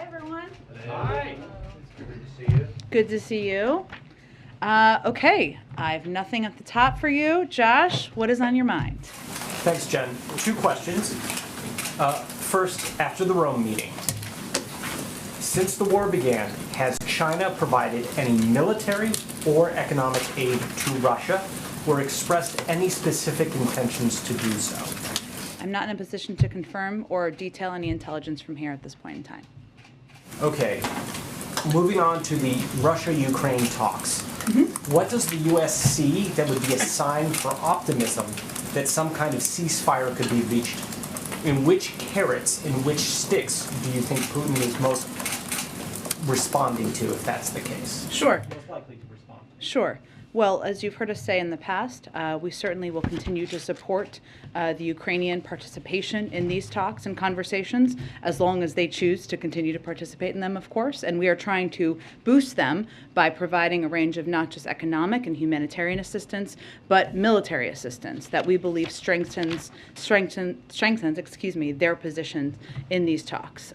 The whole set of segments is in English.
everyone. Hi. It's good to see you. Good to see you. Okay, I have nothing at the top for you. Josh, what is on your mind? Thanks, Jen. Two questions. First, after the Rome meeting, since the war began, has China provided any military or economic aid to Russia or expressed any specific intentions to do so? I'm not in a position to confirm or detail any intelligence from here at this point in time. Okay. Moving on to the Russia-Ukraine talks. What does the U.S. see that would be a sign for optimism that some kind of ceasefire could be reached? In which carrots, in which sticks do you think Putin is most responding to, if that's the case? Sure. Most likely to respond. Sure. Well, as you've heard us say in the past, we certainly will continue to support the Ukrainian participation in these talks and conversations as long as they choose to continue to participate in them, of course. And we are trying to boost them by providing a range of not just economic and humanitarian assistance, but military assistance that we believe strengthens their positions in these talks.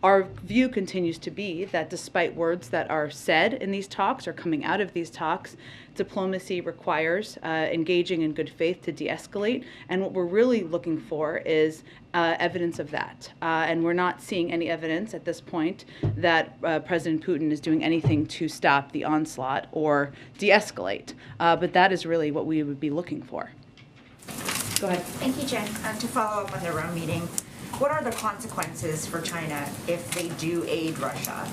Our view continues to be that despite words that are said in these talks or coming out of these talks, diplomacy requires engaging in good faith to de-escalate. And what we're really looking for is evidence of that. And we're not seeing any evidence at this point that President Putin is doing anything to stop the onslaught or de-escalate. But that is really what we would be looking for. Go ahead. Thank you, Jen. To follow up on the Rome meeting, what are the consequences for China if they do aid Russia?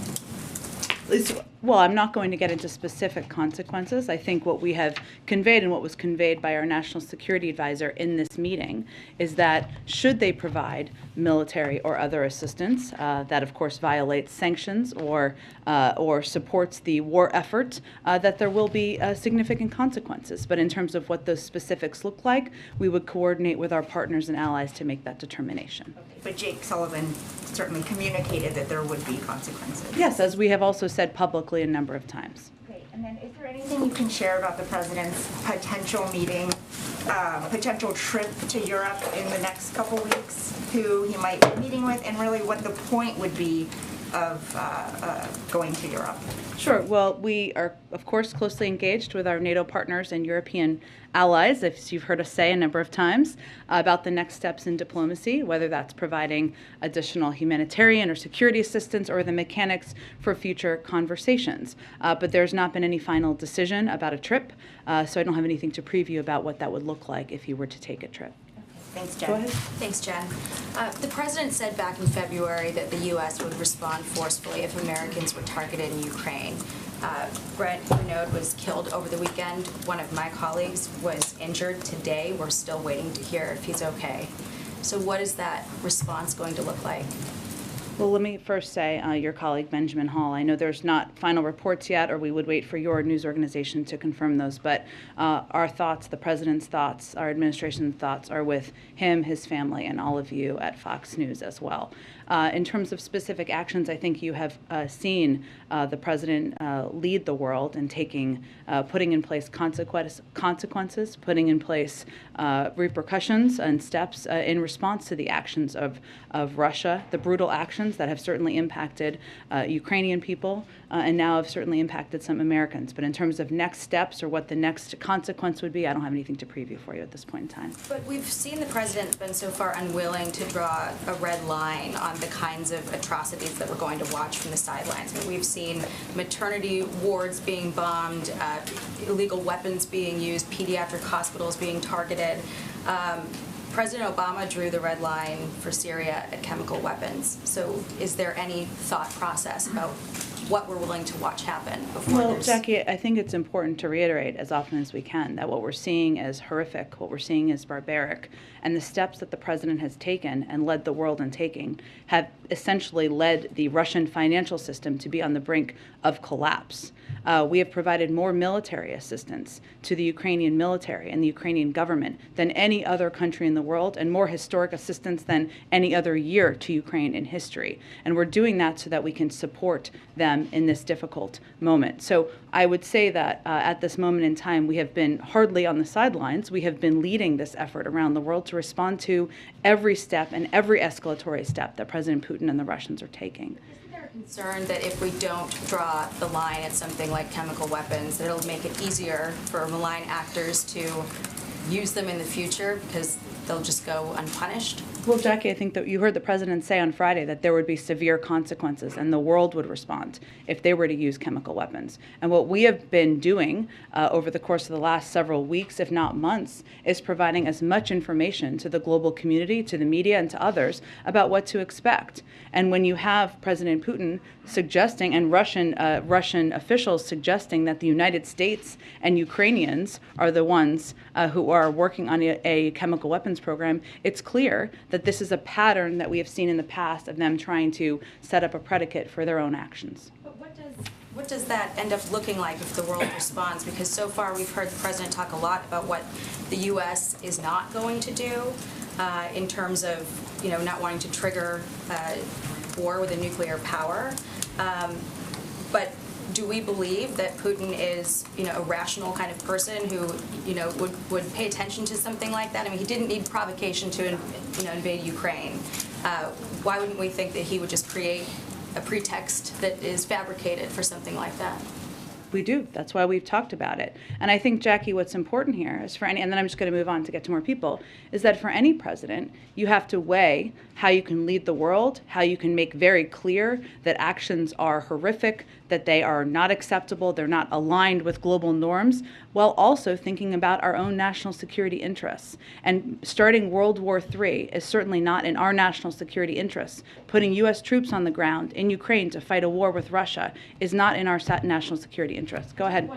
Well, I'm not going to get into specific consequences. I think what we have conveyed and what was conveyed by our national security advisor in this meeting is that should they provide military or other assistance that, of course, violates sanctions or supports the war effort, that there will be significant consequences. But in terms of what those specifics look like, we would coordinate with our partners and allies to make that determination. Okay. But Jake Sullivan certainly communicated that there would be consequences. Yes, as we have also said publicly a number of times. Okay. And then is there anything you can share about the president's potential meeting, potential trip to Europe in the next couple weeks, who he might be meeting with, and really what the point would be of going to Europe? Sure. Well, we are, of course, closely engaged with our NATO partners and European allies, as you've heard us say a number of times, about the next steps in diplomacy, whether that's providing additional humanitarian or security assistance or the mechanics for future conversations. But there's not been any final decision about a trip, so I don't have anything to preview about what that would look like if you were to take a trip. Thanks, Jen. Go ahead. Thanks, Jen. The president said back in February that the U.S. would respond forcefully if Americans were targeted in Ukraine. Brent Renaud was killed over the weekend. One of my colleagues was injured today. We're still waiting to hear if he's okay. So what is that response going to look like? Well, let me first say, your colleague Benjamin Hall, I know there's not final reports yet, or we would wait for your news organization to confirm those, but our thoughts, the president's thoughts, our administration's thoughts are with him, his family, and all of you at Fox News as well. In terms of specific actions, I think you have seen the president lead the world in putting in place consequences, putting in place repercussions and steps in response to the actions of Russia, the brutal actions that have certainly impacted Ukrainian people and now have certainly impacted some Americans. But in terms of next steps or what the next consequence would be, I don't have anything to preview for you at this point in time. But we've seen the president been so far unwilling to draw a red line on the kinds of atrocities that we're going to watch from the sidelines. I mean, we've seen maternity wards being bombed, illegal weapons being used, pediatric hospitals being targeted. President Obama drew the red line for Syria at chemical weapons. So is there any thought process about what we're willing to watch happen before Well, Jackie, I think it's important to reiterate as often as we can that what we're seeing is horrific, what we're seeing is barbaric, and the steps that the president has taken and led the world in taking have essentially led the Russian financial system to be on the brink of collapse. We have provided more military assistance to the Ukrainian military and the Ukrainian government than any other country in the world, and more historic assistance than any other year to Ukraine in history. And we're doing that so that we can support them in this difficult moment. So I would say that at this moment in time, we have been hardly on the sidelines. We have been leading this effort around the world to respond to every step and every escalatory step that President Putin and the Russians are taking. Isn't there concerned that if we don't draw the line at something like chemical weapons, that it'll make it easier for malign actors to use them in the future because they'll just go unpunished? Well, Jackie, I think that you heard the president say on Friday that there would be severe consequences and the world would respond if they were to use chemical weapons. And what we have been doing over the course of the last several weeks, if not months, is providing as much information to the global community, to the media, and to others about what to expect. And when you have President Putin suggesting, and Russian officials suggesting that the United States and Ukrainians are the ones who are working on a chemical weapons program, it's clear that this is a pattern that we have seen in the past of them trying to set up a predicate for their own actions. But what does that end up looking like if the world responds? Because so far we've heard the president talk a lot about what the U.S. is not going to do in terms of, not wanting to trigger war with a nuclear power. But do we believe that Putin is, a rational kind of person who, would pay attention to something like that? I mean, he didn't need provocation to, invade Ukraine. Why wouldn't we think that he would just create a pretext that is fabricated for something like that? We do. That's why we've talked about it. And I think, Jackie, what's important here is and then I'm just going to move on to get to more people, is that for any president, you have to weigh how you can lead the world, how you can make very clear that actions are horrific, that they are not acceptable, they're not aligned with global norms, while also thinking about our own national security interests. And starting World War III is certainly not in our national security interests. Putting U.S. troops on the ground in Ukraine to fight a war with Russia is not in our national security interests. Go ahead.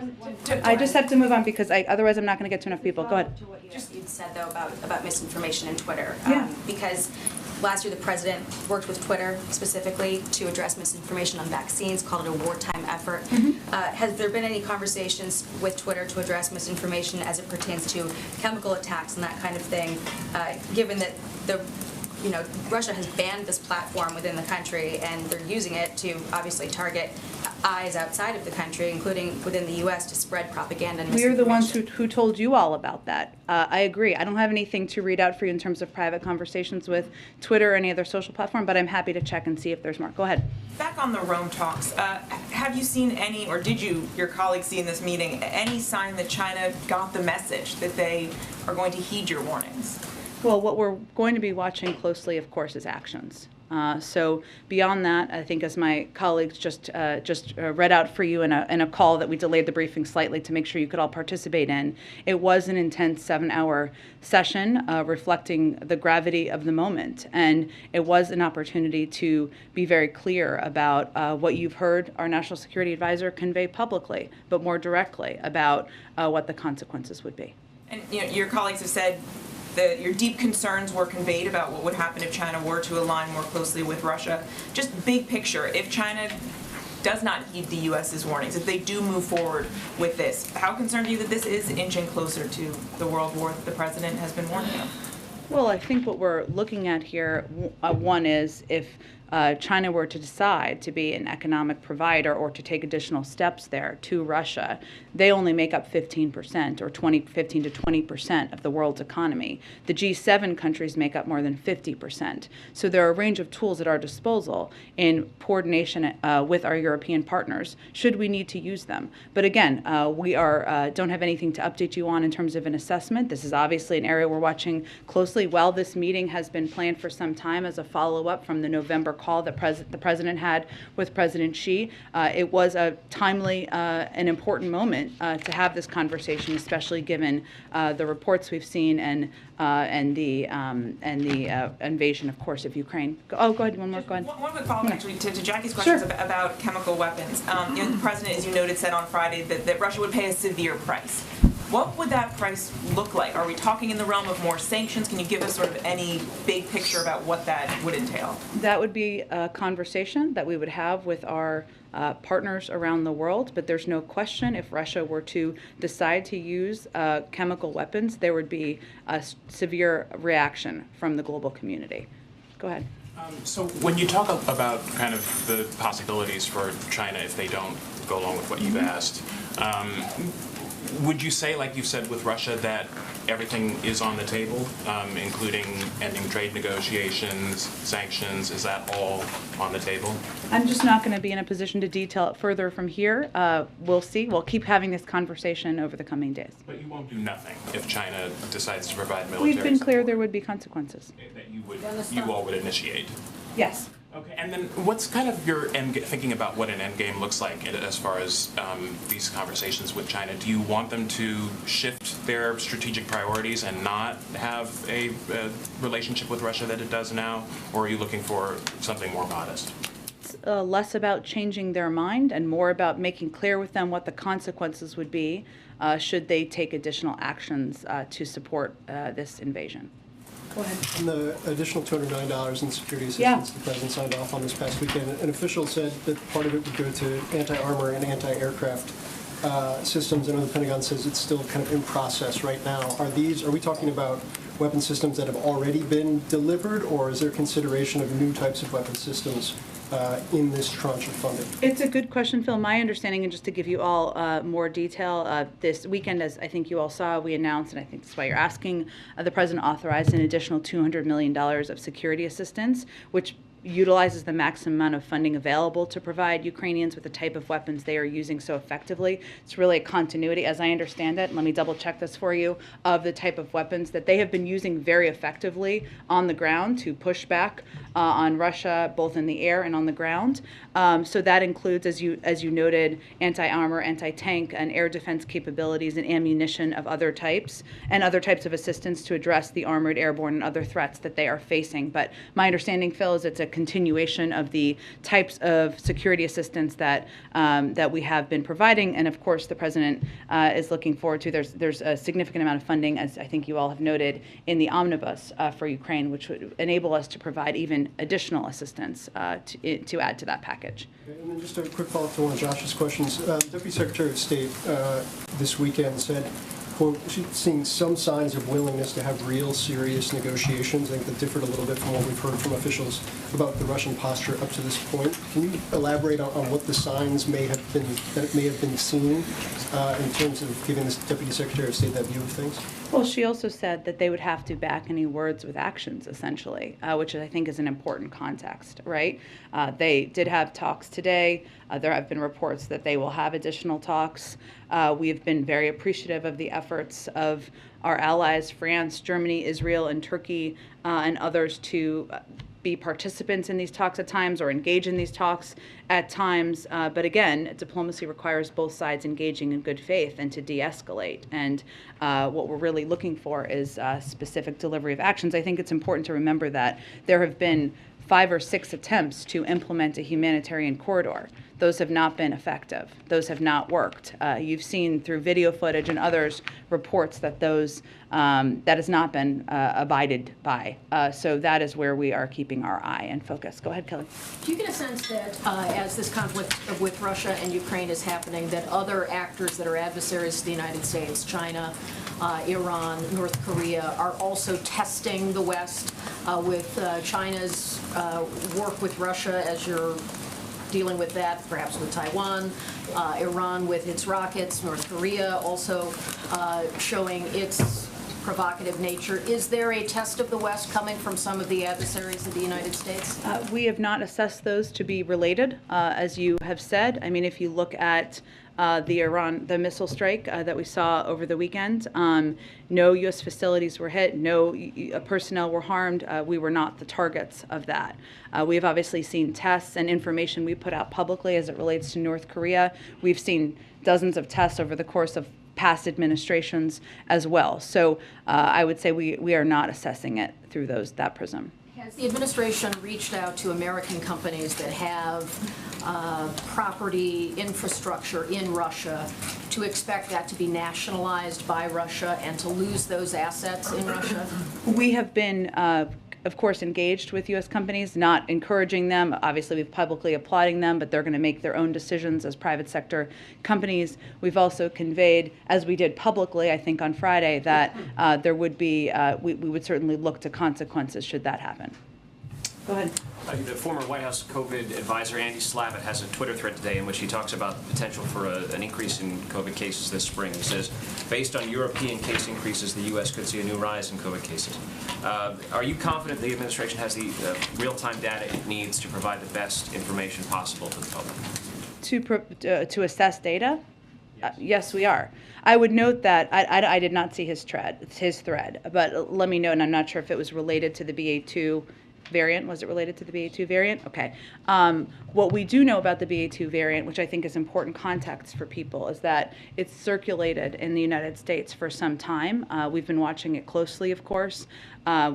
I just have to move on because otherwise I'm not going to get to enough people. Go ahead. Just you'd said, though, about misinformation in Twitter. Yeah. Because last year the president worked with Twitter specifically to address misinformation on vaccines, called it a wartime effort. Has there been any conversations with Twitter to address misinformation as it pertains to chemical attacks and that kind of thing, given that Russia has banned this platform within the country and they're using it to obviously target eyes outside of the country, including within the U.S., to spread propaganda and We're misinformation? the ones who told you all about that. I agree. I don't have anything to read out for you in terms of private conversations with Twitter or any other social platform, but I'm happy to check and see if there's more. Go ahead. Back on the Rome talks, have you seen any, or did your colleagues see in this meeting, any sign that China got the message that they are going to heed your warnings? Well, what we're going to be watching closely, of course, is actions. So beyond that, I think as my colleagues just read out for you in a call that we delayed the briefing slightly to make sure you could all participate in, it was an intense 7-hour session reflecting the gravity of the moment. And it was an opportunity to be very clear about what you've heard our National Security Advisor convey publicly, but more directly about what the consequences would be. And your colleagues have said your deep concerns were conveyed about what would happen if China were to align more closely with Russia. Just big picture, if China does not heed the U.S.'s warnings, if they do move forward with this, how concerned are you that this is inching closer to the world war that the president has been warning of? Well, I think what we're looking at here, one is if China were to decide to be an economic provider or to take additional steps there to Russia, they only make up 15% or 15 to 20% of the world's economy. The G7 countries make up more than 50%. So there are a range of tools at our disposal in coordination with our European partners, should we need to use them. But again, we don't have anything to update you on in terms of an assessment. This is obviously an area we're watching closely. While this meeting has been planned for some time as a follow-up from the November call that the president had with President Xi, it was a timely and important moment to have this conversation, especially given the reports we've seen and the invasion, of course, of Ukraine. Go ahead. One more. Go ahead. One quick follow-up, actually, to Jackie's questions about chemical weapons. The president, as you noted, said on Friday that Russia would pay a severe price. What would that price look like? Are we talking in the realm of more sanctions? Can you give us sort of any big picture about what that would entail? That would be a conversation that we would have with our partners around the world, but there's no question if Russia were to decide to use chemical weapons, there would be a severe reaction from the global community. Go ahead. So when you talk about kind of the possibilities for China if they don't go along with what you've asked, would you say, like you said with Russia, that everything is on the table, including ending trade negotiations, sanctions? Is that all on the table? I'm just not going to be in a position to detail it further from here. We'll see. We'll keep having this conversation over the coming days. But you won't do nothing if China decides to provide military We've been clear support there would be consequences. that you all would initiate. Yes. Okay, and then what's kind of your thinking about what an end game looks like as far as these conversations with China? Do you want them to shift their strategic priorities and not have a relationship with Russia that it does now, or are you looking for something more modest? Less about changing their mind and more about making clear with them what the consequences would be should they take additional actions to support this invasion. Go ahead. And the additional $200 million in security Yeah. assistance the president signed off on this past weekend, an official said that part of it would go to anti-armor and anti-aircraft systems. I know the Pentagon says it's still kind of in process right now. Are we talking about weapon systems that have already been delivered, or is there consideration of new types of weapon systems in this tranche of funding? It's a good question, Phil. My understanding, and just to give you all more detail, this weekend, as I think you all saw, we announced, and I think that's why you're asking, the President authorized an additional $200 million of security assistance, which utilizes the maximum amount of funding available to provide Ukrainians with the type of weapons they are using so effectively. It's really a continuity, as I understand it, and let me double check this for you, of the type of weapons that they have been using very effectively on the ground to push back on Russia, both in the air and on the ground. So that includes, as you noted, anti-armor, anti-tank, and air defense capabilities and ammunition of other types, and other types of assistance to address the armored, airborne, and other threats that they are facing. But my understanding, Phil, is it's a continuation of the types of security assistance that that we have been providing, and of course the president is looking forward to. There's a significant amount of funding, as I think you all have noted, in the omnibus for Ukraine, which would enable us to provide even additional assistance to add to that package. Okay, and then just a quick follow-up to one of Josh's questions. Deputy Secretary of State this weekend said, quote, she's seeing some signs of willingness to have real serious negotiations. I think that differed a little bit from what we've heard from officials about the Russian posture up to this point. Can you elaborate on what the signs may have been seen in terms of giving this Deputy Secretary of State that view of things? Well, she also said that they would have to back any words with actions, essentially, which I think is an important context, right? They did have talks today. There have been reports that they will have additional talks. We have been very appreciative of the efforts of our allies, France, Germany, Israel, and Turkey, and others to be participants in these talks at times or engage in these talks at times. But again, diplomacy requires both sides engaging in good faith and to de-escalate. And what we're really looking for is specific delivery of actions. I think it's important to remember that there have been 5 or 6 attempts to implement a humanitarian corridor. Those have not been effective. Those have not worked. You've seen through video footage and others reports that those that has not been abided by. So that is where we are keeping our eye and focus. Go ahead, Kelly. Do you get a sense that as this conflict with Russia and Ukraine is happening, that other actors that are adversaries to the United States, China, Iran, North Korea, are also testing the West with China's work with Russia as you're dealing with that, perhaps with Taiwan, Iran with its rockets, North Korea also showing its provocative nature. Is there a test of the West coming from some of the adversaries of the United States? We have not assessed those to be related, as you have said. I mean, if you look at the missile strike that we saw over the weekend, no U.S. facilities were hit, no personnel were harmed. We were not the targets of that. We have obviously seen tests and information we put out publicly as it relates to North Korea. We've seen dozens of tests over the course of past administrations as well. So I would say we are not assessing it through that prism. Has the administration reached out to American companies that have property, infrastructure in Russia to expect that to be nationalized by Russia and to lose those assets in Russia? We have been, of course, engaged with U.S. companies, not encouraging them. Obviously, we've publicly applauding them, but they're going to make their own decisions as private sector companies. We've also conveyed, as we did publicly, I think on Friday, that there would be, we would certainly look to consequences should that happen. Go ahead. The former White House COVID advisor Andy Slavitt has a Twitter thread today in which he talks about the potential for an increase in COVID cases this spring. He says, based on European case increases, the U.S. could see a new rise in COVID cases. Are you confident the administration has the real-time data it needs to provide the best information possible to the public? To assess data? Yes, we are. I would note that I did not see his thread, but let me know, and I'm not sure if it was related to the BA2 variant. Was it related to the BA2 variant? Okay. What we do know about the BA2 variant, which I think is important context for people, is that it's circulated in the United States for some time. We've been watching it closely, of course.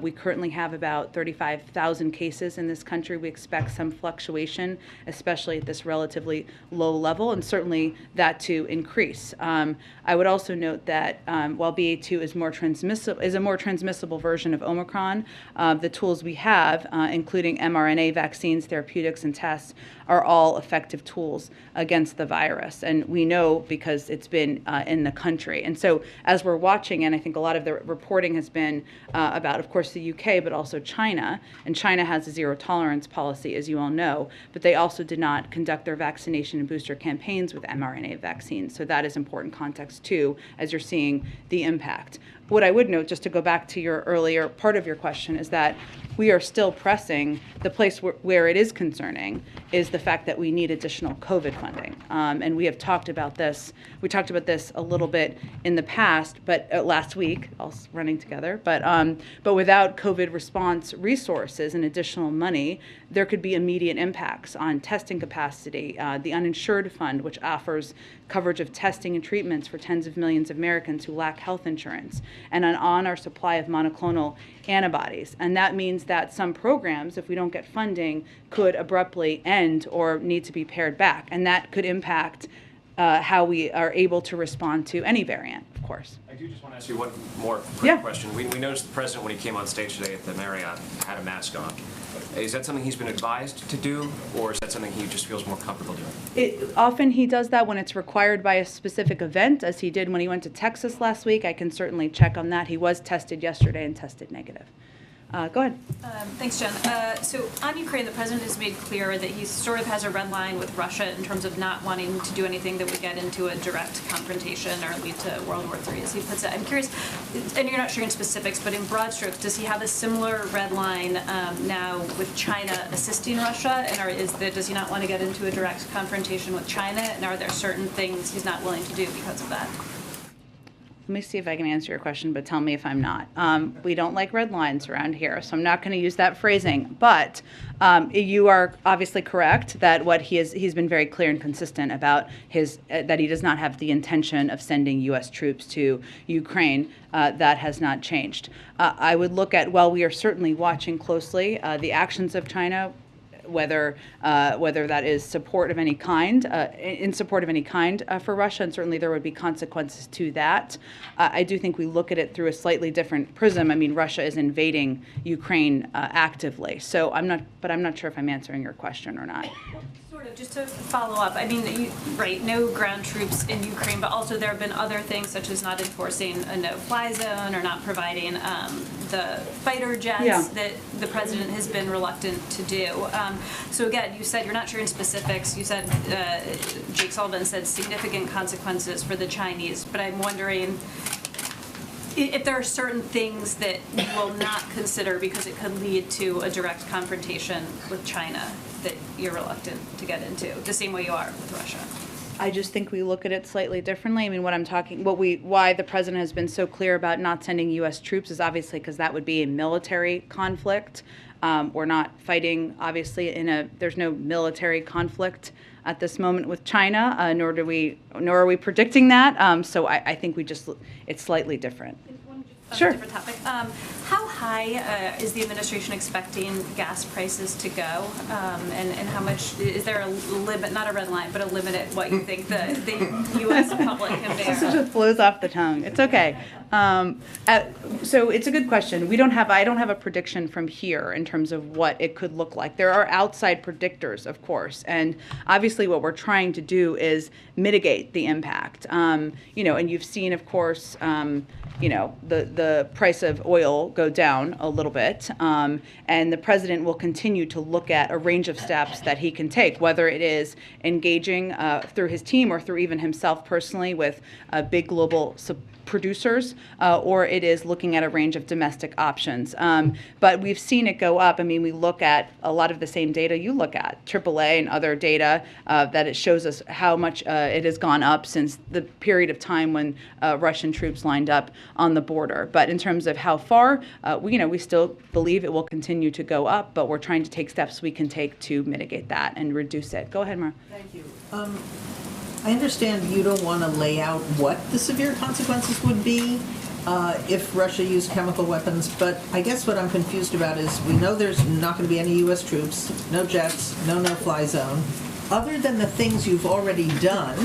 We currently have about 35,000 cases in this country. We expect some fluctuation, especially at this relatively low level, and certainly that to increase. I would also note that while BA2 is a more transmissible version of Omicron, the tools we have, including mRNA vaccines, therapeutics, and tests, are all effective tools against the virus. And we know because it's been in the country. And so as we're watching, and I think a lot of the reporting has been about, of course, the UK, but also China. And China has a zero tolerance policy, as you all know, but they also did not conduct their vaccination and booster campaigns with mRNA vaccines. So that is important context, too, as you're seeing the impact. What I would note, just to go back to your earlier part of your question, is that we are still pressing. The place where it is concerning is the fact that we need additional COVID funding. And we have talked about this. We talked about this a little bit in the past, but last week, all running together. But without COVID response resources and additional money, there could be immediate impacts on testing capacity. The uninsured fund, which offers coverage of testing and treatments for tens of millions of Americans who lack health insurance, and on our supply of monoclonal antibodies. And that means that some programs, if we don't get funding, could abruptly end or need to be pared back. And that could impact how we are able to respond to any variant, of course. I do just want to ask you one more quick question. We noticed the president, when he came on stage today at the Marriott, had a mask on. Is that something he's been advised to do, or is that something he just feels more comfortable doing? Often he does that when it's required by a specific event, as he did when he went to Texas last week. I can certainly check on that. He was tested yesterday and tested negative. Go ahead. Thanks, Jen. So on Ukraine, the president has made clear that he sort of has a red line with Russia in terms of not wanting to do anything that would get into a direct confrontation or lead to World War III, as he puts it. I'm curious, and you're not sharing specifics, but in broad strokes, does he have a similar red line now with China assisting Russia? And does he not want to get into a direct confrontation with China? And are there certain things he's not willing to do because of that? Let me see if I can answer your question, but tell me if I'm not. We don't like red lines around here, so I'm not going to use that phrasing. But you are obviously correct that he's been very clear and consistent about that he does not have the intention of sending U.S. troops to Ukraine. That has not changed. I would look at, while we are certainly watching closely the actions of China, whether that is support of any kind, in support of any kind for Russia, and certainly there would be consequences to that. I do think we look at it through a slightly different prism. I mean, Russia is invading Ukraine actively, so I'm not sure if I'm answering your question or not. Sort of, just to follow up, I mean, no ground troops in Ukraine, but also there have been other things such as not enforcing a no-fly zone or not providing the fighter jets that the president has been reluctant to do. So again, you said you're not sharing specifics. You said, Jake Sullivan said significant consequences for the Chinese, but I'm wondering if there are certain things that you will not consider because it could lead to a direct confrontation with China that you're reluctant to get into, the same way you are with Russia. I just think we look at it slightly differently. I mean, why the president has been so clear about not sending U.S. troops is obviously because that would be a military conflict. We're not fighting, obviously, there's no military conflict at this moment with China, nor are we predicting that. So I think it's slightly different. Sure. Different topic. How high is the administration expecting gas prices to go, and how much is there a limit? Not a red line, but a limit at what you think the U.S. public can bear. This just flows off the tongue. It's okay. So it's a good question. I don't have a prediction from here in terms of what it could look like. There are outside predictors, of course, and obviously what we're trying to do is mitigate the impact. And you've seen, of course, the price of oil go down a little bit, and the president will continue to look at a range of steps that he can take, whether it is engaging through his team or through even himself personally with big global producers, or it is looking at a range of domestic options. But we've seen it go up. I mean, we look at a lot of the same data you look at, AAA and other data, that it shows us how much it has gone up since the period of time when Russian troops lined up on the border. But in terms of how far, we still believe it will continue to go up, but we're trying to take steps we can take to mitigate that and reduce it. Go ahead, Mara. Thank you. I understand you don't want to lay out what the severe consequences would be if Russia used chemical weapons, but I guess what I'm confused about is we know there's not going to be any U.S. troops, no jets, no-fly zone. Other than the things you've already done,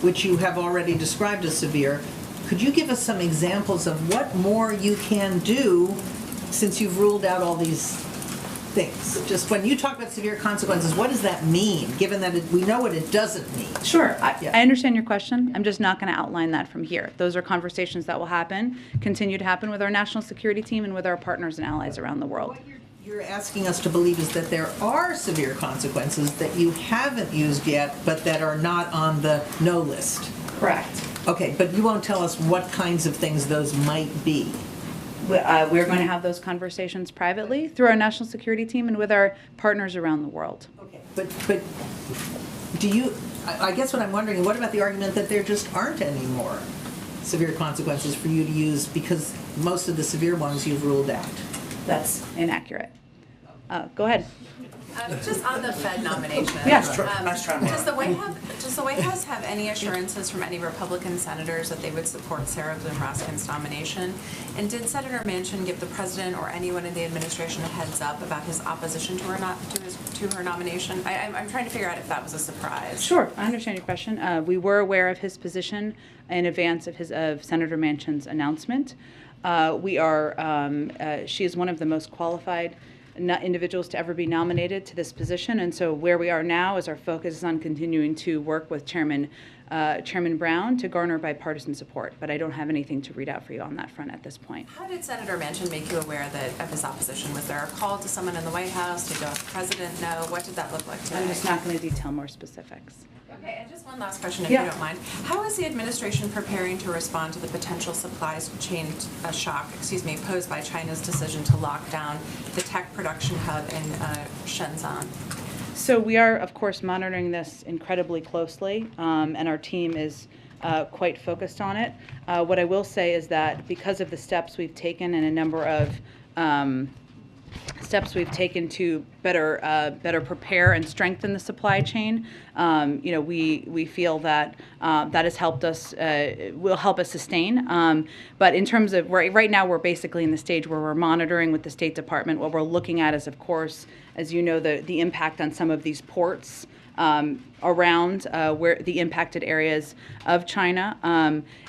which you have already described as severe, could you give us some examples of what more you can do since you've ruled out all these things? Just when you talk about severe consequences, what does that mean, given that we know what it doesn't mean? Sure. I understand your question. I'm just not going to outline that from here. Those are conversations that will continue to happen with our national security team and with our partners and allies around the world. What you're asking us to believe is that there are severe consequences that you haven't used yet, but that are not on the no list. Correct. Okay, but you won't tell us what kinds of things those might be. We're going to have those conversations privately through our national security team and with our partners around the world. Okay, but do you, I guess what I'm wondering, what about the argument that there just aren't any more severe consequences for you to use because most of the severe ones you've ruled out? That's inaccurate. Go ahead. Just on the Fed nomination. Yes. Does the White House have any assurances from any Republican senators that they would support Sarah Bloom Raskin's nomination? And did Senator Manchin give the president or anyone in the administration a heads up about his opposition to her nomination? I'm trying to figure out if that was a surprise. Sure, I understand your question. We were aware of his position in advance of Senator Manchin's announcement. She is one of the most qualified individuals to ever be nominated to this position, and so where we are now is our focus is on continuing to work with Chairman Brown to garner bipartisan support, but I don't have anything to read out for you on that front at this point. How did Senator Manchin make you aware of his opposition? Was there a call to someone in the White House? Did the president know? What did that look like today? I'm just not going to detail more specifics. Okay, and just one last question, if you don't mind. How is the administration preparing to respond to the potential supply chain shock, posed by China's decision to lock down the tech production hub in Shenzhen? So we are, of course, monitoring this incredibly closely, and our team is quite focused on it. What I will say is that because of the steps we've taken and a number of steps we've taken to better prepare and strengthen the supply chain, we feel that that has helped us, will help us sustain. But in terms of right now, we're basically in the stage where we're monitoring with the State Department. What we're looking at is, of course, as you know, the impact on some of these ports around where the impacted areas of China.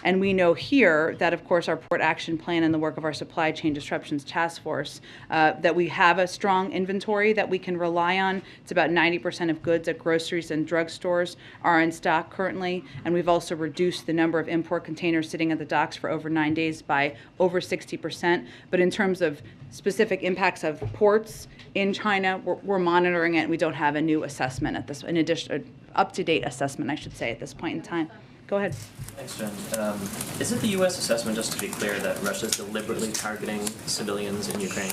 And we know here that, of course, our port action plan and the work of our supply chain disruptions task force, that we have a strong inventory that we can rely on. It's about 90% of goods at groceries and drugstores are in stock currently. And we've also reduced the number of import containers sitting at the docks for over 9 days by over 60%. But in terms of specific impacts of ports in China, we're monitoring it. We don't have a new assessment at this, in addition, up-to-date assessment, I should say, at this point in time. Go ahead. Thanks, Jen. Is it the U.S. assessment, just to be clear, that Russia is deliberately targeting civilians in Ukraine?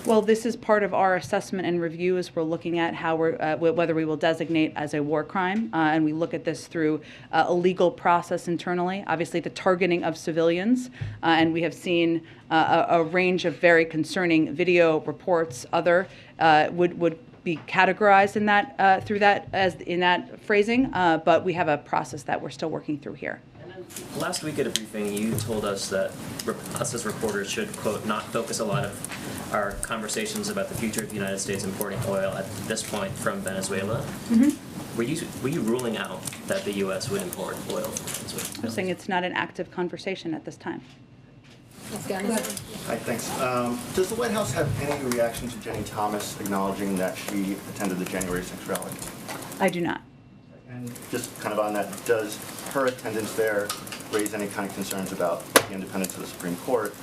Well, this is part of our assessment and review as we're looking at how whether we will designate as a war crime, and we look at this through a legal process internally. Obviously, the targeting of civilians, and we have seen a range of very concerning video reports. Other would be categorized in that through that as in that phrasing, but we have a process that we're still working through here. Last week at a briefing, you told us that us as reporters should, quote, not focus a lot of our conversations about the future of the United States importing oil at this point from Venezuela. Mm-hmm. were you ruling out that the U.S. would import oil from Venezuela? I'm saying it's not an active conversation at this time. Hi, thanks. Does the White House have any reaction to Jenny Thomas acknowledging that she attended the January 6th rally? I do not. And just kind of on that, does her attendance there raise any kind of concerns about the independence of the Supreme Court,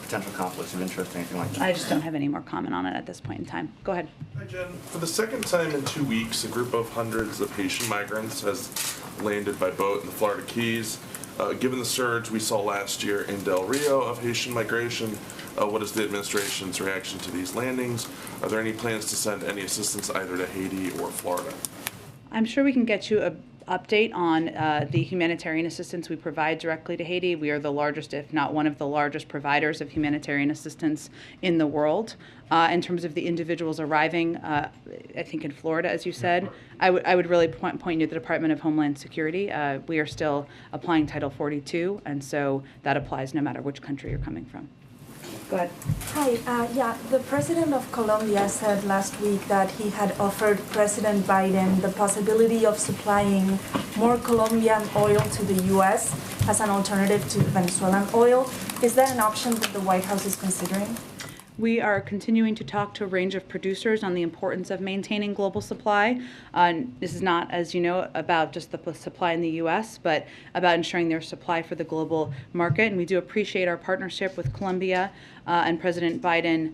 potential conflicts of interest, anything like that? I just don't have any more comment on it at this point in time. Go ahead. Hi, Jen. For the second time in 2 weeks, a group of hundreds of Haitian migrants has landed by boat in the Florida Keys. Given the surge we saw last year in Del Rio of Haitian migration, what is the administration's reaction to these landings? Are there any plans to send any assistance either to Haiti or Florida? I'm sure we can get you an update on the humanitarian assistance we provide directly to Haiti. We are the largest, if not one of the largest providers of humanitarian assistance in the world. In terms of the individuals arriving, I think in Florida, as you said, I would really point you to the Department of Homeland Security. We are still applying Title 42, and so that applies no matter which country you're coming from. Go ahead. Hi, yeah, the president of Colombia said last week that he had offered President Biden the possibility of supplying more Colombian oil to the U.S. as an alternative to Venezuelan oil. Is that an option that the White House is considering? We are continuing to talk to a range of producers on the importance of maintaining global supply. This is not, as you know, about just the supply in the U.S., but about ensuring there's supply for the global market. And we do appreciate our partnership with Colombia, and President Biden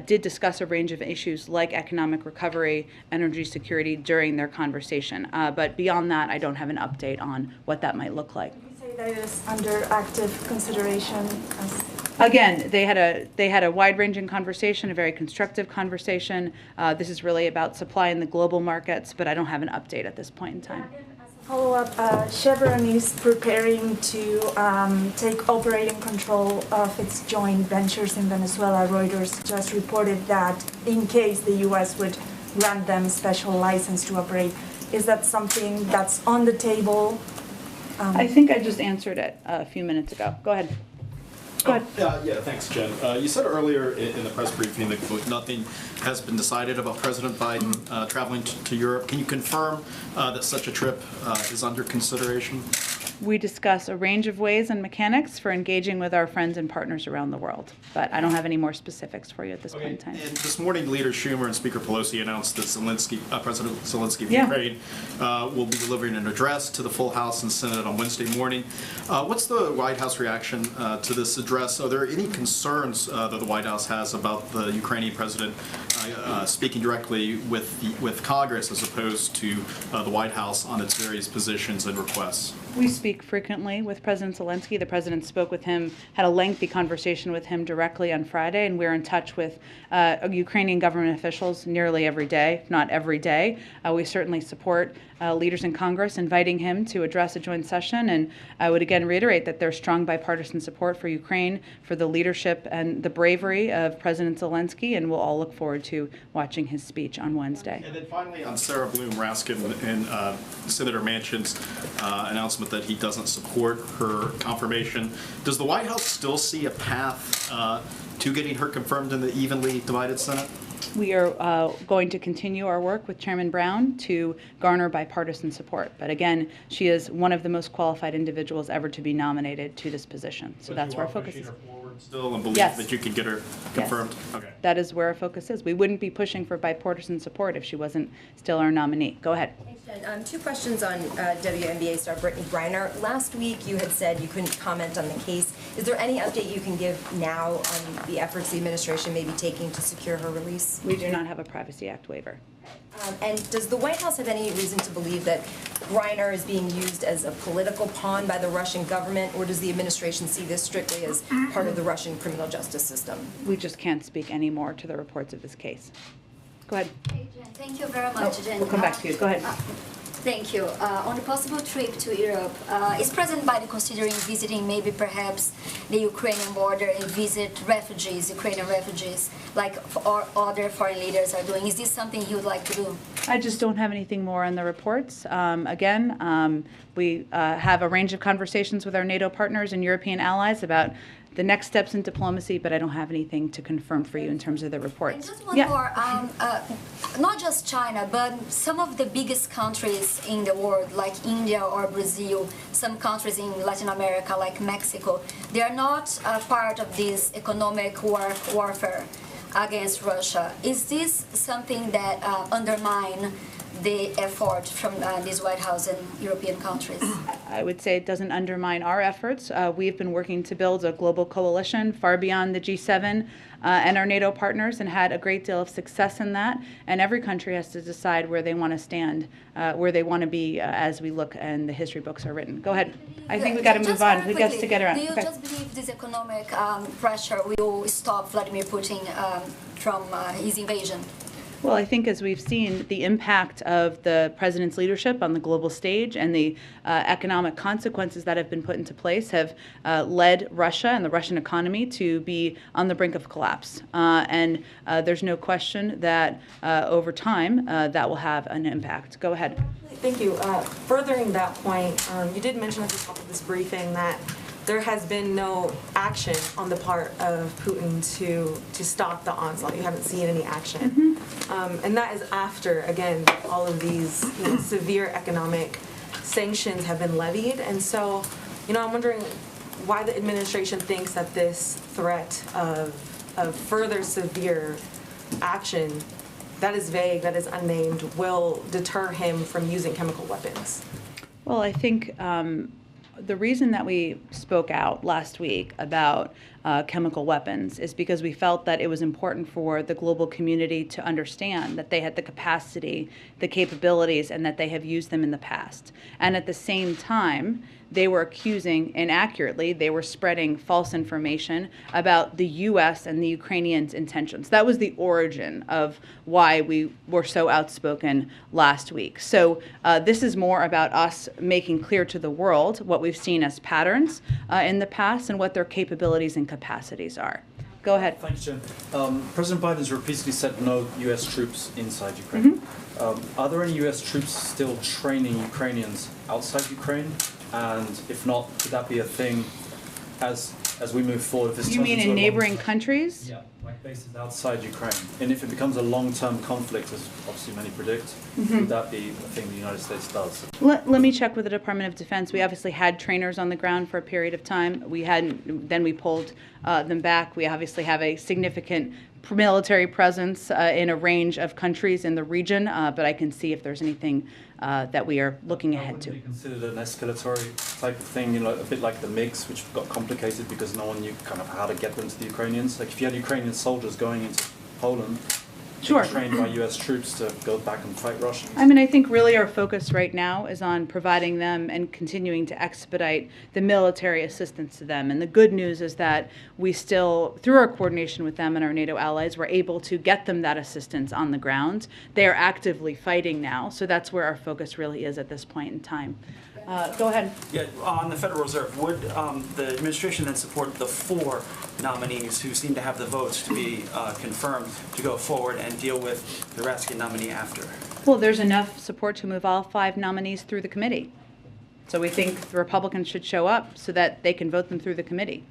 did discuss a range of issues like economic recovery, energy security during their conversation. But beyond that, I don't have an update on what that might look like. Would you say that it is under active consideration? Again, they had a wide-ranging conversation, a very constructive conversation. This is really about supply in the global markets, but I don't have an update at this point in time. Follow-up, Chevron is preparing to take operating control of its joint ventures in Venezuela. Reuters just reported that in case the U.S. would grant them special license to operate. Is that something that's on the table? I think I just answered it a few minutes ago. Go ahead. Go ahead. Yeah, thanks, Jen. You said earlier in the press briefing that quote, nothing has been decided about President Biden traveling to Europe. Can you confirm that such a trip is under consideration? We discuss a range of ways and mechanics for engaging with our friends and partners around the world, but I don't have any more specifics for you at this point in time. And this morning, Leader Schumer and Speaker Pelosi announced that President Zelensky of Yeah. Ukraine will be delivering an address to the full House and Senate on Wednesday morning. What's the White House reaction to this address? Are there any concerns that the White House has about the Ukrainian president speaking directly with Congress as opposed to the White House on its various positions and requests? We speak frequently with President Zelensky. The president spoke with him, had a lengthy conversation with him directly on Friday, and we're in touch with Ukrainian government officials nearly every day, if not every day. We certainly support leaders in Congress inviting him to address a joint session, and I would again reiterate that there's strong bipartisan support for Ukraine, for the leadership and the bravery of President Zelensky, and we'll all look forward to watching his speech on Wednesday. And then finally, on Sarah Bloom Raskin and Senator Manchin's announcement that he doesn't support her confirmation, does the White House still see a path to getting her confirmed in the evenly divided Senate? We are going to continue our work with Chairman Brown to garner bipartisan support. But again, she is one of the most qualified individuals ever to be nominated to this position. So that's where our focus is. Still and believe Yes. that you can get her confirmed? Yes. Okay. That is where our focus is. We wouldn't be pushing for bipartisan support if she wasn't still our nominee. Go ahead. Thanks, Jen. Two questions on WNBA star Brittany Griner. Last week you had said you couldn't comment on the case. Is there any update you can give now on the efforts the administration may be taking to secure her release? We do not have a Privacy Act waiver. And does the White House have any reason to believe that Griner is being used as a political pawn by the Russian government, or does the administration see this strictly as part of the Russian criminal justice system? We just can't speak any more to the reports of this case. Go ahead. Hey, Jen. Thank you very much, Jen. We'll come back to you. Go ahead. Thank you. On the possible trip to Europe, is President Biden considering visiting maybe perhaps the Ukrainian border and visit refugees, Ukrainian refugees, like other foreign leaders are doing? Is this something he would like to do? I just don't have anything more on the reports. We have a range of conversations with our NATO partners and European allies about the next steps in diplomacy, but I don't have anything to confirm for you in terms of the reports. Just one more, not just China, but some of the biggest countries in the world, like India or Brazil, some countries in Latin America, like Mexico, they are not part of this economic warfare against Russia. Is this something that undermine the effort from this White House and European countries? I would say it doesn't undermine our efforts. We've been working to build a global coalition far beyond the G7 and our NATO partners, and had a great deal of success in that. And every country has to decide where they want to stand, where they want to be as we look and the history books are written. Go ahead. I think we got to move on. We got to get around. Do you just believe this economic pressure will stop Vladimir Putin from his invasion? Well, I think as we've seen, the impact of the president's leadership on the global stage and the economic consequences that have been put into place have led Russia and the Russian economy to be on the brink of collapse. And there's no question that over time that will have an impact. Go ahead. Thank you. Furthering that point, you did mention at the top of this briefing that there has been no action on the part of Putin to stop the onslaught. You haven't seen any action. And that is after, again, all of these severe economic sanctions have been levied. And so, I'm wondering why the administration thinks that this threat of further severe action that is vague, that is unnamed, will deter him from using chemical weapons. Well, I think the reason that we spoke out last week about chemical weapons is because we felt that it was important for the global community to understand that they had the capacity, the capabilities, and that they have used them in the past. And at the same time, they were accusing inaccurately, they were spreading false information about the U.S. and the Ukrainians' intentions. That was the origin of why we were so outspoken last week. So this is more about us making clear to the world what we've seen as patterns in the past and what their capabilities and capacities are. Go ahead. Thanks, Jen. President Biden has repeatedly said no U.S. troops inside Ukraine. Are there any U.S. troops still training Ukrainians outside Ukraine? And if not, could that be a thing as we move forward? If this You mean in neighboring countries? Yeah, like bases outside Ukraine. And if it becomes a long-term conflict, as obviously many predict, would that be a thing the United States does? Let me check with the Department of Defense. We obviously had trainers on the ground for a period of time. We hadn't, then we pulled them back. We obviously have a significant military presence in a range of countries in the region, but I can see if there's anything that we are looking ahead to. Would be considered an escalatory type of thing, a bit like the MiGs, which got complicated because no one knew kind of how to get them to the Ukrainians. Like if you had Ukrainian soldiers going into Poland, Sure. trained by U.S. troops to go back and fight Russians. I mean, I think really our focus right now is on providing them and continuing to expedite the military assistance to them. And the good news is that we still, through our coordination with them and our NATO allies, we're able to get them that assistance on the ground. They are actively fighting now, so that's where our focus really is at this point in time. Go ahead. Yeah, on the Federal Reserve, would the administration then support the 4 nominees who seem to have the votes to be confirmed to go forward and deal with the Raskin nominee after? Well, there's enough support to move all 5 nominees through the committee. So we think the Republicans should show up so that they can vote them through the committee.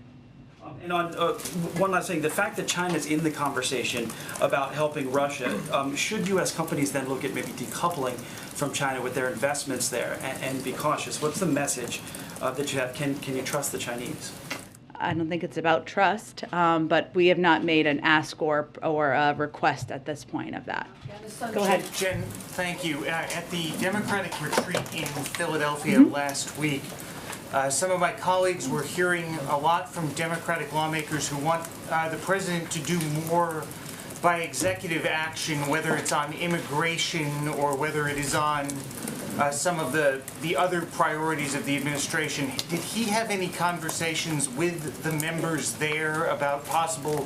And on one last thing, the fact that China's in the conversation about helping Russia, should U.S. companies then look at maybe decoupling from China with their investments there and be cautious? What's the message that you have? Can you trust the Chinese? I don't think it's about trust, but we have not made an ask or a request at this point of that. Go ahead. Jen, thank you. At the Democratic retreat in Philadelphia last week, some of my colleagues were hearing a lot from Democratic lawmakers who want the president to do more by executive action, whether it's on immigration or whether it is on some of the other priorities of the administration. Did he have any conversations with the members there about possible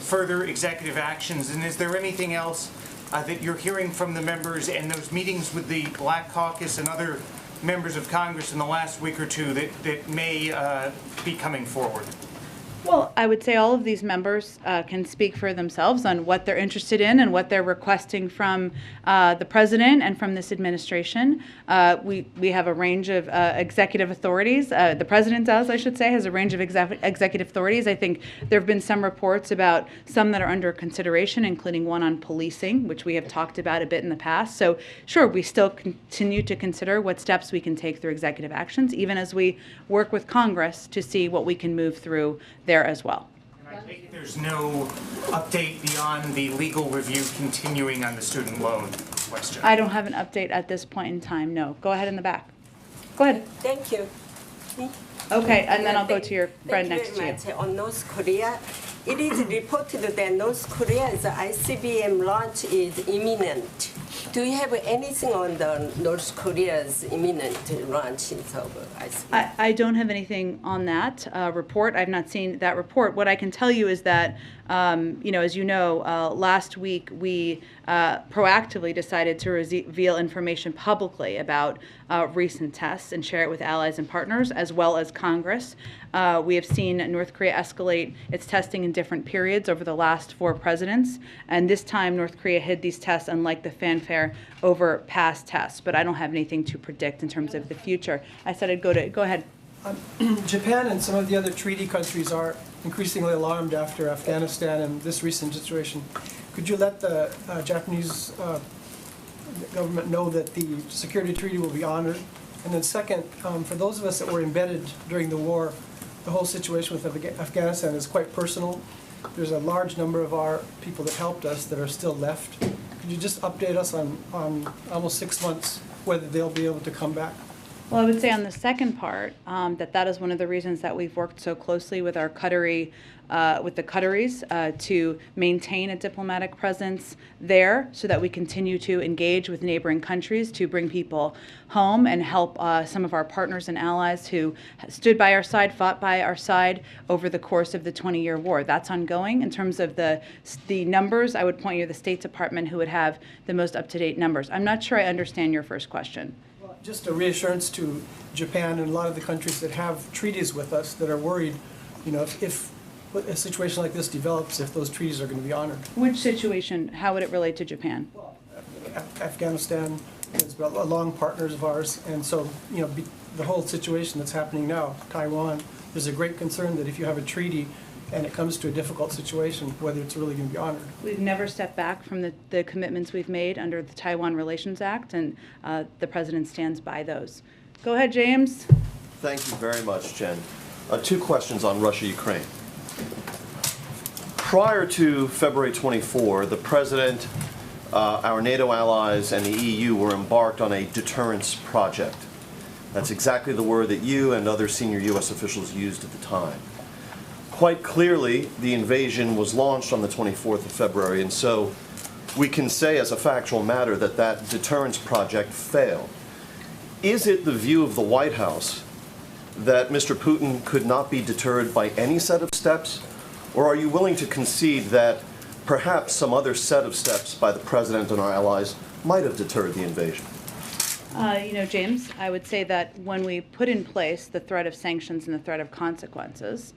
further executive actions? And is there anything else that you're hearing from the members and those meetings with the Black Caucus and other members of Congress in the last week or two that may be coming forward? Well, I would say all of these members can speak for themselves on what they're interested in and what they're requesting from the president and from this administration. We have a range of executive authorities. The president does, I should say, has a range of executive authorities. I think there have been some reports about some that are under consideration, including one on policing, which we have talked about a bit in the past. So sure, we still continue to consider what steps we can take through executive actions, even as we work with Congress to see what we can move through there as well. And I take it there's no update beyond the legal review continuing on the student loan question? I don't have an update at this point in time, no. Go ahead in the back. Go ahead. Thank you. Okay, and then I'll go to your friend next to you. Thank you very much. On North Korea, it is reported that North Korea's ICBM launch is imminent. Do you have anything on the North Korea's imminent launch of ICBM? I don't have anything on that report. I've not seen that report. What I can tell you is that, as you know, last week we proactively decided to reveal information publicly about recent tests and share it with allies and partners, as well as Congress. We have seen North Korea escalate its testing in different periods over the last 4 presidents, and this time North Korea hid these tests, unlike the fanfare over past tests. But I don't have anything to predict in terms of the future. I said I'd go ahead. Japan and some of the other treaty countries are increasingly alarmed after Afghanistan and this recent situation. Could you let the Japanese government know that the security treaty will be honored? And then second, for those of us that were embedded during the war, the whole situation with Afghanistan is quite personal. There's a large number of our people that helped us that are still left. Could you just update us on almost 6 months whether they'll be able to come back? Well, I would say on the second part, that is one of the reasons that we've worked so closely with our with the Qataris to maintain a diplomatic presence there, so that we continue to engage with neighboring countries to bring people home and help some of our partners and allies who stood by our side, fought by our side over the course of the 20-year war. That's ongoing. In terms of the numbers, I would point you to the State Department, who would have the most up-to-date numbers. I'm not sure I understand your first question. Just a reassurance to Japan and a lot of the countries that have treaties with us that are worried, if a situation like this develops, if those treaties are going to be honored. Which situation? How would it relate to Japan? Well, Afghanistan is a long partners of ours, and so the whole situation that's happening now, Taiwan, there's a great concern that if you have a treaty and it comes to a difficult situation, whether it's really going to be honored. We've never stepped back from the commitments we've made under the Taiwan Relations Act, and the President stands by those. Go ahead, James. Thank you very much, Jen. 2 questions on Russia-Ukraine. Prior to February 24, the President, our NATO allies, and the EU were embarked on a deterrence project. That's exactly the word that you and other senior U.S. officials used at the time. Quite clearly, the invasion was launched on the 24th of February, and so we can say as a factual matter that that deterrence project failed. Is it the view of the White House that Mr. Putin could not be deterred by any set of steps, or are you willing to concede that perhaps some other set of steps by the President and our allies might have deterred the invasion? James, I would say that when we put in place the threat of sanctions and the threat of consequences,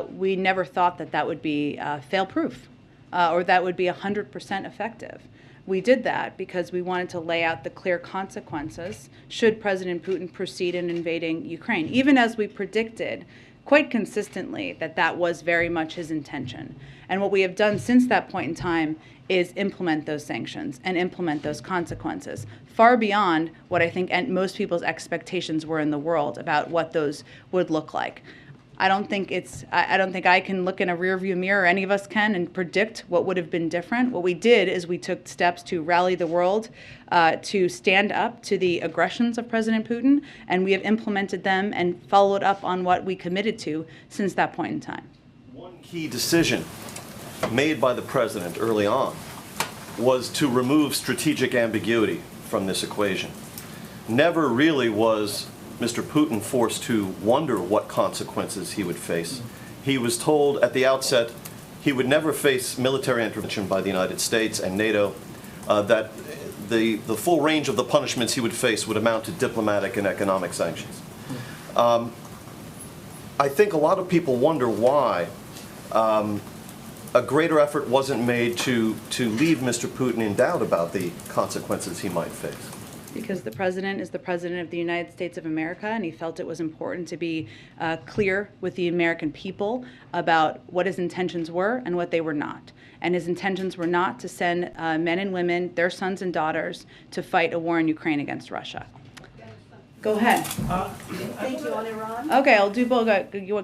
we never thought that would be fail-proof or that would be 100% effective. We did that because we wanted to lay out the clear consequences should President Putin proceed in invading Ukraine, even as we predicted quite consistently that was very much his intention. And what we have done since that point in time is implement those sanctions and implement those consequences, far beyond what I think most people's expectations were in the world about what those would look like. I don't think I can look in a rearview mirror, or any of us can, and predict what would have been different. What we did is we took steps to rally the world to stand up to the aggressions of President Putin, and we have implemented them and followed up on what we committed to since that point in time. One key decision made by the President early on was to remove strategic ambiguity from this equation. Never really was Mr. Putin forced to wonder what consequences he would face. He was told at the outset he would never face military intervention by the United States and NATO, that the full range of the punishments he would face would amount to diplomatic and economic sanctions. I think a lot of people wonder why a greater effort wasn't made to leave Mr. Putin in doubt about the consequences he might face. Because the president is the president of the United States of America, and he felt it was important to be clear with the American people about what his intentions were and what they were not. And his intentions were not to send men and women, their sons and daughters, to fight a war in Ukraine against Russia. Go ahead. Thank you. On Iran? Okay, I'll do both.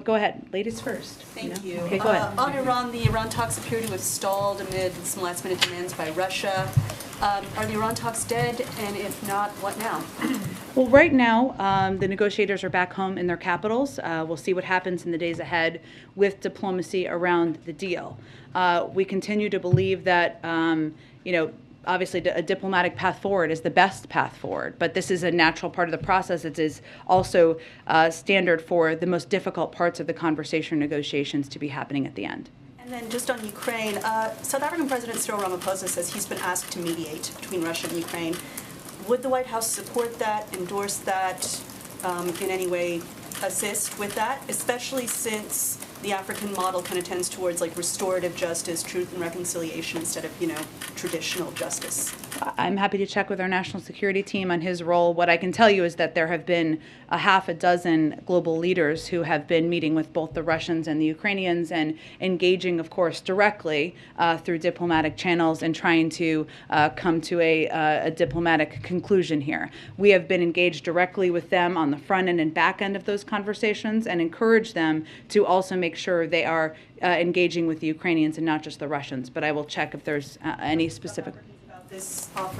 Go ahead. Ladies first. Thank you. Okay, go ahead. On Iran, the Iran talks appear to have stalled amid some last-minute demands by Russia. Are the Iran talks dead? And if not, what now? Well, right now, the negotiators are back home in their capitals. We'll see what happens in the days ahead with diplomacy around the deal. We continue to believe that, obviously a diplomatic path forward is the best path forward, but this is a natural part of the process. It is also standard for the most difficult parts of the conversation negotiations to be happening at the end. And then just on Ukraine, South African President Cyril Ramaphosa says he's been asked to mediate between Russia and Ukraine. Would the White House support that, endorse that, in any way assist with that, especially since the African model kind of tends towards like restorative justice, truth and reconciliation instead of, traditional justice? I'm happy to check with our national security team on his role. What I can tell you is that there have been a half a dozen global leaders who have been meeting with both the Russians and the Ukrainians and engaging, of course, directly through diplomatic channels and trying to come to a diplomatic conclusion here. We have been engaged directly with them on the front end and back end of those conversations and encourage them to also make sure they are engaging with the Ukrainians and not just the Russians. But I will check if there's any specific.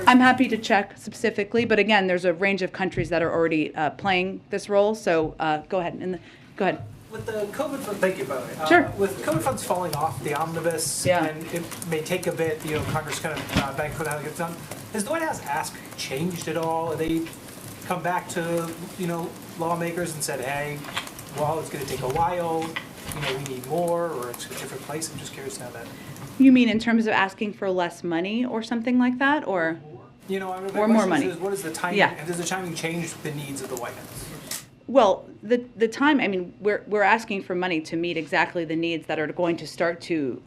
I'm happy to check specifically, but again, there's a range of countries that are already playing this role. So go ahead. Go ahead. With the COVID funds, thank you, by the way. Sure. With COVID funds falling off the omnibus, and it may take a bit, Congress kind of bank for that to get done. Has the White House ask changed at all? Have they come back to lawmakers and said, hey, well, it's going to take a while. We need more, or it's a different place. I'm just curious now that. You mean in terms of asking for less money or something like that, or or more money? What is the timing? Yeah. And does the timing change the needs of the White House? Well, the time. I mean, we're asking for money to meet exactly the needs that are going to start to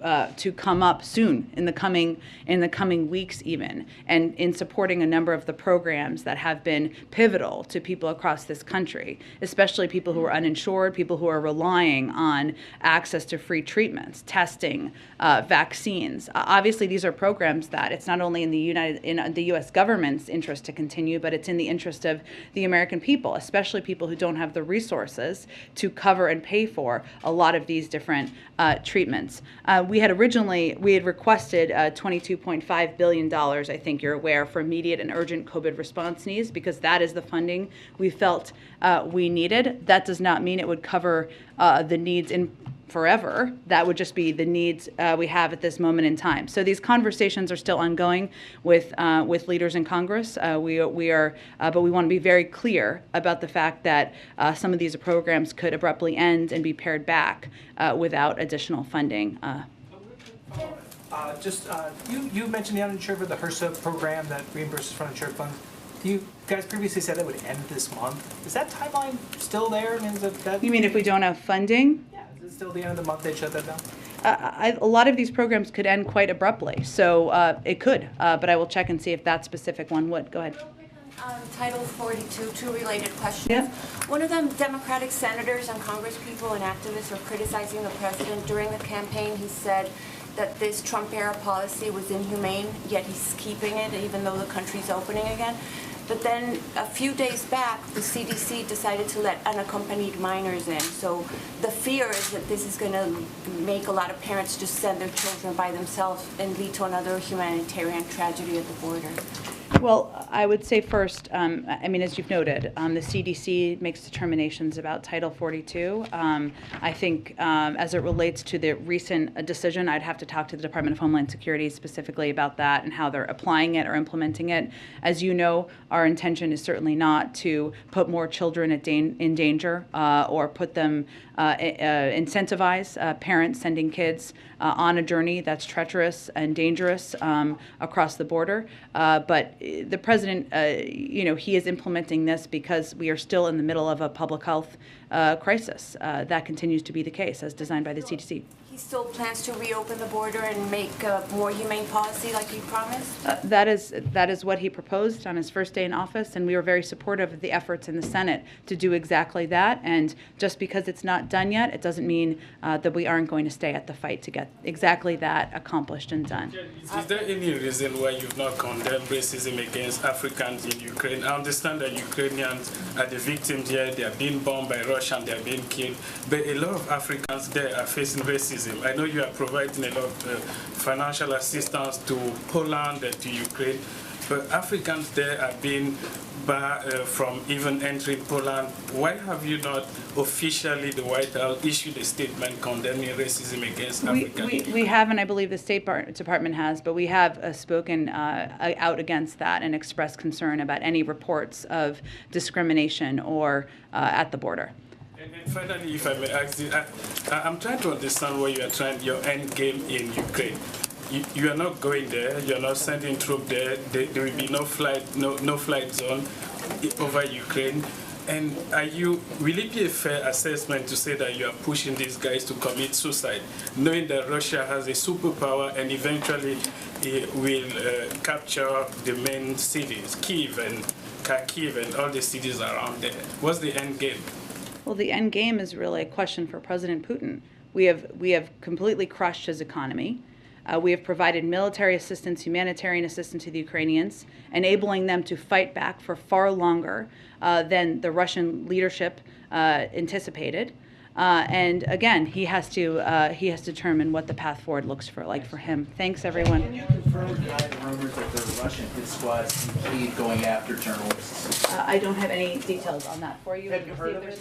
come up soon in the coming weeks, even, and in supporting a number of the programs that have been pivotal to people across this country, especially people who are uninsured, people who are relying on access to free treatments, testing, vaccines. Obviously, these are programs that it's not only in the U.S. government's interest to continue, but it's in the interest of the American people, especially people who don't have the resources to cover and pay for a lot of these different treatments. We had requested $22.5 billion, I think you're aware, for immediate and urgent COVID response needs, because that is the funding we felt we needed. That does not mean it would cover the needs in forever. That would just be the needs we have at this moment in time. So these conversations are still ongoing with leaders in Congress. But we want to be very clear about the fact that some of these programs could abruptly end and be pared back without additional funding. You mentioned the uninsured for the HRSA program that reimburses for uninsured funds. You guys previously said that would end this month. Is that timeline still there? I mean, You mean if we don't have funding? Is it still the end of the month they shut that down? A lot of these programs could end quite abruptly, so it could. But I will check and see if that specific one would. Go ahead. Title 42, two related questions. Yeah. One of them, Democratic senators and congresspeople and activists were criticizing the president during the campaign. He said that this Trump-era policy was inhumane, yet he's keeping it even though the country's opening again. But then a few days back, the CDC decided to let unaccompanied minors in. So the fear is that this is going to make a lot of parents just send their children by themselves and lead to another humanitarian tragedy at the border. Well, I would say first, I mean, as you've noted, the CDC makes determinations about Title 42. I think as it relates to the recent decision, I'd have to talk to the Department of Homeland Security specifically about that and how they're applying it or implementing it. As you know, our intention is certainly not to put more children in danger or put them, incentivize parents sending kids on a journey that's treacherous and dangerous across the border. But the president, he is implementing this because we are still in the middle of a public health crisis. That continues to be the case, as designed by the CDC. He still plans to reopen the border and make a more humane policy like he promised? That is what he proposed on his first day in office, and we were very supportive of the efforts in the Senate to do exactly that. And just because it's not done yet, it doesn't mean that we aren't going to stay at the fight to get exactly that accomplished and done. Is there any reason why you've not condemned racism against Africans in Ukraine? I understand that Ukrainians are the victims here. They are being bombed by Russia and they are being killed. But a lot of Africans there are facing racism. I know you are providing a lot of financial assistance to Poland and to Ukraine, but Africans there are being barred from even entering Poland. Why have you not officially, the White House, issued a statement condemning racism against Africans? We have, and I believe the State Department has, but we have spoken out against that and expressed concern about any reports of discrimination or at the border. And finally, if I may ask you, I'm trying to understand where you are trying your end game in Ukraine. You are not going there. You are not sending troops there. There will be no flight zone over Ukraine. And will it be a fair assessment to say that you are pushing these guys to commit suicide, knowing that Russia has a superpower and eventually it will capture the main cities, Kyiv and Kharkiv and all the cities around there? What's the end game? Well, the end game is really a question for President Putin. We have completely crushed his economy. We have provided military assistance, humanitarian assistance to the Ukrainians, enabling them to fight back for far longer than the Russian leadership anticipated. And again, he has to determine what the path forward looks like for him. Thanks, everyone. Can you confirm the rumors that there are Russian hit squads in Kyiv going after journalists? I don't have any details on that for you. Have you heard of it?